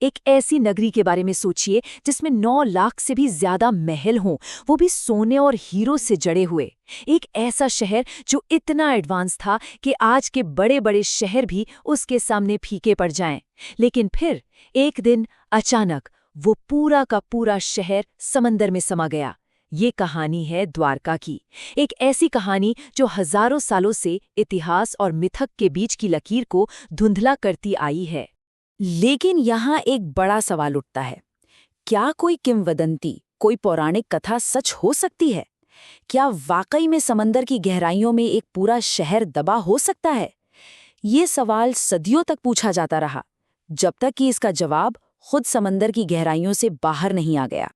एक ऐसी नगरी के बारे में सोचिए जिसमें 9 लाख से भी ज्यादा महल हों, वो भी सोने और हीरो से जड़े हुए। एक ऐसा शहर जो इतना एडवांस था कि आज के बड़े बड़े शहर भी उसके सामने फीके पड़ जाएं। लेकिन फिर एक दिन अचानक वो पूरा का पूरा शहर समंदर में समा गया। ये कहानी है द्वारका की। एक ऐसी कहानी जो हजारों सालों से इतिहास और मिथक के बीच की लकीर को धुंधला करती आई है। लेकिन यहाँ एक बड़ा सवाल उठता है, क्या कोई किंवदंती, कोई पौराणिक कथा सच हो सकती है? क्या वाकई में समंदर की गहराइयों में एक पूरा शहर दबा हो सकता है? ये सवाल सदियों तक पूछा जाता रहा, जब तक कि इसका जवाब खुद समंदर की गहराइयों से बाहर नहीं आ गया।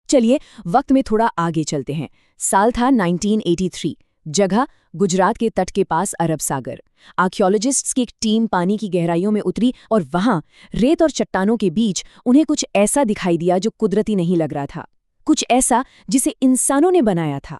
चलिए वक्त में थोड़ा आगे चलते हैं। साल था 1983, जगह गुजरात के तट के पास अरब सागर। आर्कियोलॉजिस्ट्स की एक टीम पानी की गहराइयों में उतरी और वहां रेत और चट्टानों के बीच उन्हें कुछ ऐसा दिखाई दिया जो कुदरती नहीं लग रहा था, कुछ ऐसा जिसे इंसानों ने बनाया था।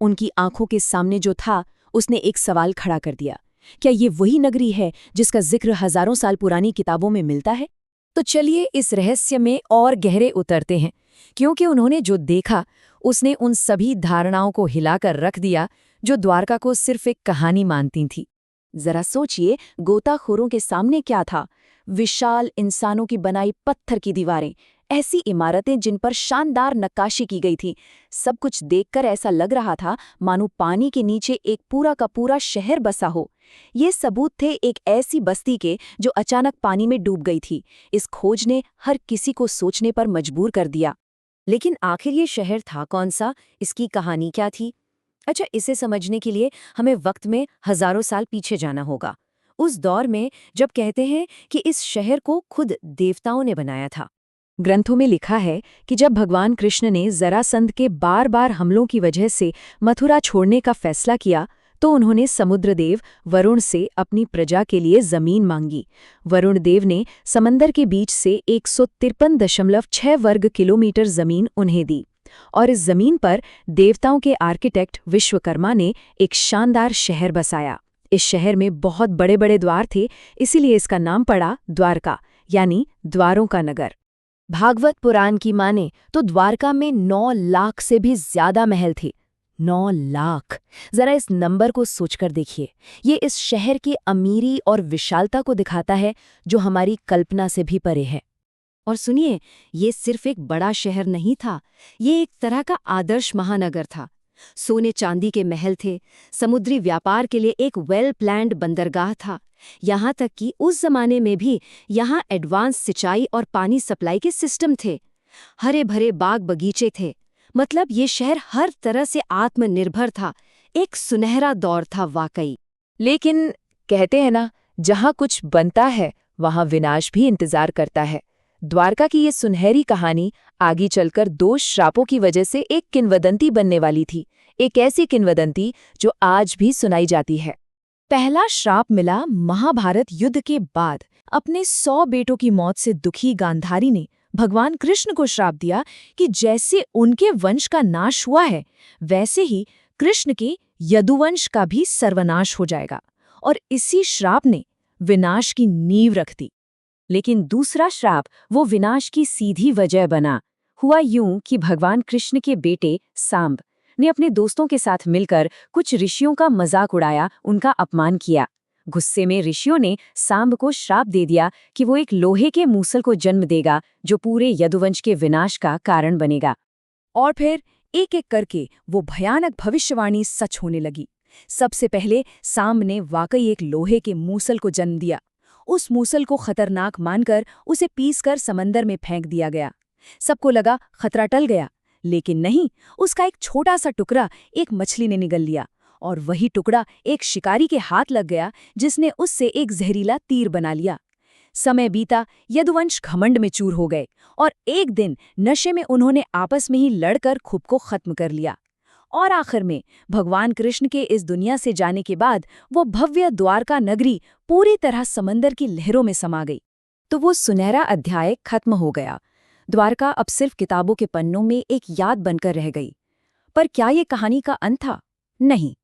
उनकी आंखों के सामने जो था उसने एक सवाल खड़ा कर दिया, क्या ये वही नगरी है जिसका जिक्र हजारों साल पुरानी किताबों में मिलता है? तो चलिए इस रहस्य में और गहरे उतरते हैं, क्योंकि उन्होंने जो देखा उसने उन सभी धारणाओं को हिलाकर रख दिया जो द्वारका को सिर्फ एक कहानी मानती थी। जरा सोचिए, गोताखोरों के सामने क्या था? विशाल इंसानों की बनाई पत्थर की दीवारें, ऐसी इमारतें जिन पर शानदार नक्काशी की गई थी। सब कुछ देखकर ऐसा लग रहा था मानो पानी के नीचे एक पूरा का पूरा शहर बसा हो। ये सबूत थे एक ऐसी बस्ती के जो अचानक पानी में डूब गई थी। इस खोज ने हर किसी को सोचने पर मजबूर कर दिया। लेकिन आखिर ये शहर था कौन सा? इसकी कहानी क्या थी? अच्छा, इसे समझने के लिए हमें वक्त में हजारों साल पीछे जाना होगा, उस दौर में जब कहते हैं कि इस शहर को खुद देवताओं ने बनाया था। ग्रंथों में लिखा है कि जब भगवान कृष्ण ने जरासंध के बार बार हमलों की वजह से मथुरा छोड़ने का फैसला किया तो उन्होंने समुद्रदेव वरुण से अपनी प्रजा के लिए जमीन मांगी। वरुण देव ने समंदर के बीच से 153.6 वर्ग किलोमीटर जमीन उन्हें दी और इस जमीन पर देवताओं के आर्किटेक्ट विश्वकर्मा ने एक शानदार शहर बसाया। इस शहर में बहुत बड़े बड़े द्वार थे, इसीलिए इसका नाम पड़ा द्वारका, यानी द्वारों का नगर। भागवत पुराण की माने तो द्वारका में 9 लाख से भी ज्यादा महल थे। 9 लाख! जरा इस नंबर को सोचकर देखिए। ये इस शहर की अमीरी और विशालता को दिखाता है जो हमारी कल्पना से भी परे है। और सुनिए, ये सिर्फ एक बड़ा शहर नहीं था, ये एक तरह का आदर्श महानगर था। सोने चांदी के महल थे, समुद्री व्यापार के लिए एक वेल प्लान्ड बंदरगाह था, यहाँ तक कि उस जमाने में भी यहाँ एडवांस सिंचाई और पानी सप्लाई के सिस्टम थे। हरे भरे बाग बगीचे थे। मतलब ये शहर हर तरह से आत्मनिर्भर था। एक सुनहरा दौर था वाकई। लेकिन कहते हैं ना, जहाँ कुछ बनता है वहाँ विनाश भी इंतजार करता है। द्वारका की ये सुनहरी कहानी आगे चलकर 2 श्रापों की वजह से एक किंवदंती बनने वाली थी। एक ऐसी किंवदंती जो आज भी सुनाई जाती है। पहला श्राप मिला महाभारत युद्ध के बाद। अपने 100 बेटों की मौत से दुखी गांधारी ने भगवान कृष्ण को श्राप दिया कि जैसे उनके वंश का नाश हुआ है, वैसे ही कृष्ण के यदुवंश का भी सर्वनाश हो जाएगा। और इसी श्राप ने विनाश की नींव रख दी। लेकिन दूसरा श्राप वो विनाश की सीधी वजह बना। हुआ यूं कि भगवान कृष्ण के बेटे सांब ने अपने दोस्तों के साथ मिलकर कुछ ऋषियों का मजाक उड़ाया, उनका अपमान किया। गुस्से में ऋषियों ने सांब को श्राप दे दिया कि वो एक लोहे के मूसल को जन्म देगा जो पूरे यदुवंश के विनाश का कारण बनेगा। और फिर एक एक करके वो भयानक भविष्यवाणी सच होने लगी। सबसे पहले सांब ने वाकई एक लोहे के मूसल को जन्म दिया। उस मूसल को खतरनाक मानकर उसे पीसकर समंदर में फेंक दिया गया। सबको लगा खतरा टल गया, लेकिन नहीं, उसका एक छोटा सा टुकड़ा एक मछली ने निगल लिया और वही टुकड़ा एक शिकारी के हाथ लग गया जिसने उससे एक जहरीला तीर बना लिया। समय बीता, यदुवंश घमंड में चूर हो गए और एक दिन नशे में उन्होंने आपस में ही लड़कर खुद को खत्म कर लिया। और आखिर में भगवान कृष्ण के इस दुनिया से जाने के बाद वो भव्य द्वारका नगरी पूरी तरह समंदर की लहरों में समा गई। तो वो सुनहरा अध्याय खत्म हो गया। द्वारका अब सिर्फ किताबों के पन्नों में एक याद बनकर रह गई। पर क्या ये कहानी का अंत था? नहीं।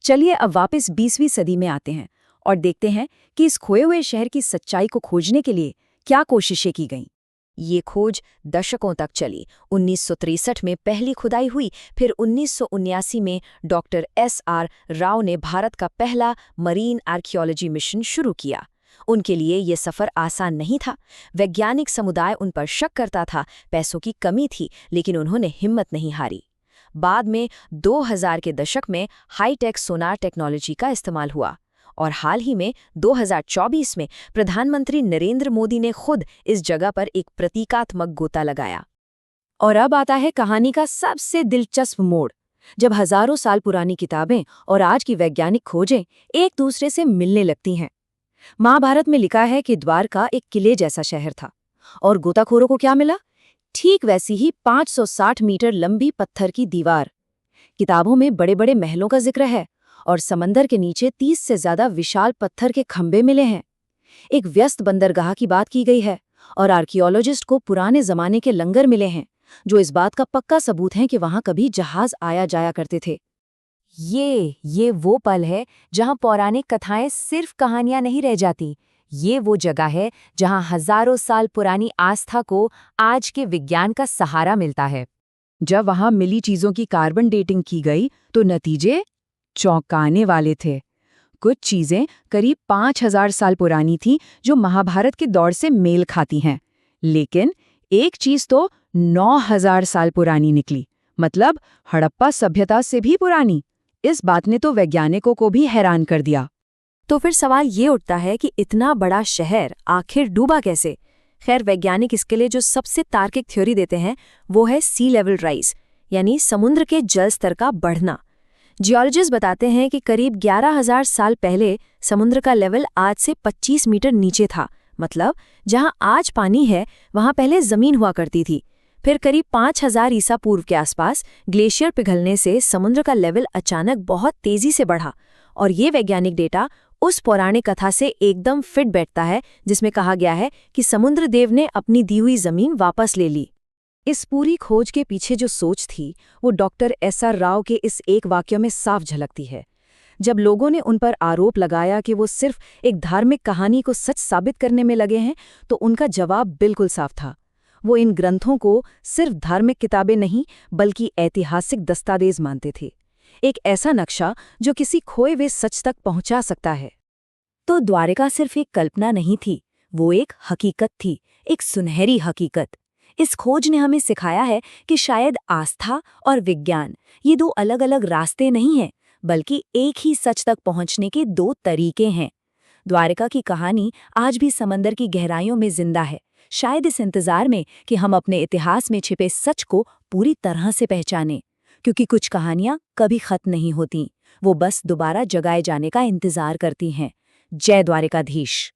चलिए अब वापस 20वीं सदी में आते हैं और देखते हैं कि इस खोए हुए शहर की सच्चाई को खोजने के लिए क्या कोशिशें की गईं। ये खोज दशकों तक चली। 1963 में पहली खुदाई हुई, फिर 1979 में डॉक्टर S.R. राव ने भारत का पहला मरीन आर्कियोलॉजी मिशन शुरू किया। उनके लिए ये सफ़र आसान नहीं था। वैज्ञानिक समुदाय उन पर शक करता था, पैसों की कमी थी, लेकिन उन्होंने हिम्मत नहीं हारी। बाद में 2000 के दशक में हाईटेक सोनार टेक्नोलॉजी का इस्तेमाल हुआ और हाल ही में 2024 में प्रधानमंत्री नरेंद्र मोदी ने खुद इस जगह पर एक प्रतीकात्मक गोता लगाया। और अब आता है कहानी का सबसे दिलचस्प मोड़, जब हजारों साल पुरानी किताबें और आज की वैज्ञानिक खोजें एक दूसरे से मिलने लगती हैं। महाभारत में लिखा है कि द्वारका एक किले जैसा शहर था, और गोताखोरों को क्या मिला? ठीक वैसी ही 560 मीटर लंबी पत्थर की दीवार। किताबों में बड़े बड़े महलों का जिक्र है और समंदर के नीचे 30 से ज्यादा विशाल पत्थर के खंभे मिले हैं। एक व्यस्त बंदरगाह की बात की गई है और आर्कियोलॉजिस्ट को पुराने जमाने के लंगर मिले हैं, जो इस बात का पक्का सबूत है कि वहां कभी जहाज आया जाया करते थे। ये वो पल है जहां पौराणिक कथाएं सिर्फ कहानियां नहीं रह जाती। ये वो जगह है जहां हजारों साल पुरानी आस्था को आज के विज्ञान का सहारा मिलता है। जब वहां मिली चीजों की कार्बन डेटिंग की गई तो नतीजे चौंकाने वाले थे। कुछ चीजें करीब 5000 साल पुरानी थीं, जो महाभारत के दौर से मेल खाती हैं। लेकिन एक चीज तो 9000 साल पुरानी निकली, मतलब हड़प्पा सभ्यता से भी पुरानी। इस बात ने तो वैज्ञानिकों को भी हैरान कर दिया। तो फिर सवाल ये उठता है कि इतना बड़ा शहर आखिर डूबा कैसे? खैर, वैज्ञानिक इसके लिए जो सबसे तार्किक थ्योरी देते हैं वो है सी लेवल राइज, यानी समुद्र के जल स्तर का बढ़ना। जियोलॉजिस्ट बताते हैं कि करीब 11,000 साल पहले समुद्र का लेवल आज से 25 मीटर नीचे था। मतलब जहां आज पानी है वहां पहले जमीन हुआ करती थी। फिर करीब 5000 ईसा पूर्व के आसपास ग्लेशियर पिघलने से समुद्र का लेवल अचानक बहुत तेजी से बढ़ा, और ये वैज्ञानिक डेटा उस पौराणिक कथा से एकदम फिट बैठता है जिसमें कहा गया है कि समुद्र देव ने अपनी दी हुई जमीन वापस ले ली। इस पूरी खोज के पीछे जो सोच थी वो डॉक्टर S.R. राव के इस एक वाक्य में साफ झलकती है। जब लोगों ने उन पर आरोप लगाया कि वो सिर्फ एक धार्मिक कहानी को सच साबित करने में लगे हैं, तो उनका जवाब बिल्कुल साफ था। वो इन ग्रंथों को सिर्फ धार्मिक किताबें नहीं बल्कि ऐतिहासिक दस्तावेज मानते थे, एक ऐसा नक्शा जो किसी खोए हुए सच तक पहुंचा सकता है। तो द्वारका सिर्फ एक कल्पना नहीं थी, वो एक हकीकत थी, एक सुनहरी हकीकत। इस खोज ने हमें सिखाया है कि शायद आस्था और विज्ञान ये दो अलग अलग रास्ते नहीं हैं, बल्कि एक ही सच तक पहुंचने के दो तरीके हैं। द्वारका की कहानी आज भी समंदर की गहराइयों में जिंदा है, शायद इस इंतजार में कि हम अपने इतिहास में छिपे सच को पूरी तरह से पहचानें। क्योंकि कुछ कहानियां कभी खत्म नहीं होती, वो बस दोबारा जगाए जाने का इंतजार करती हैं। जय द्वारिकाधीश।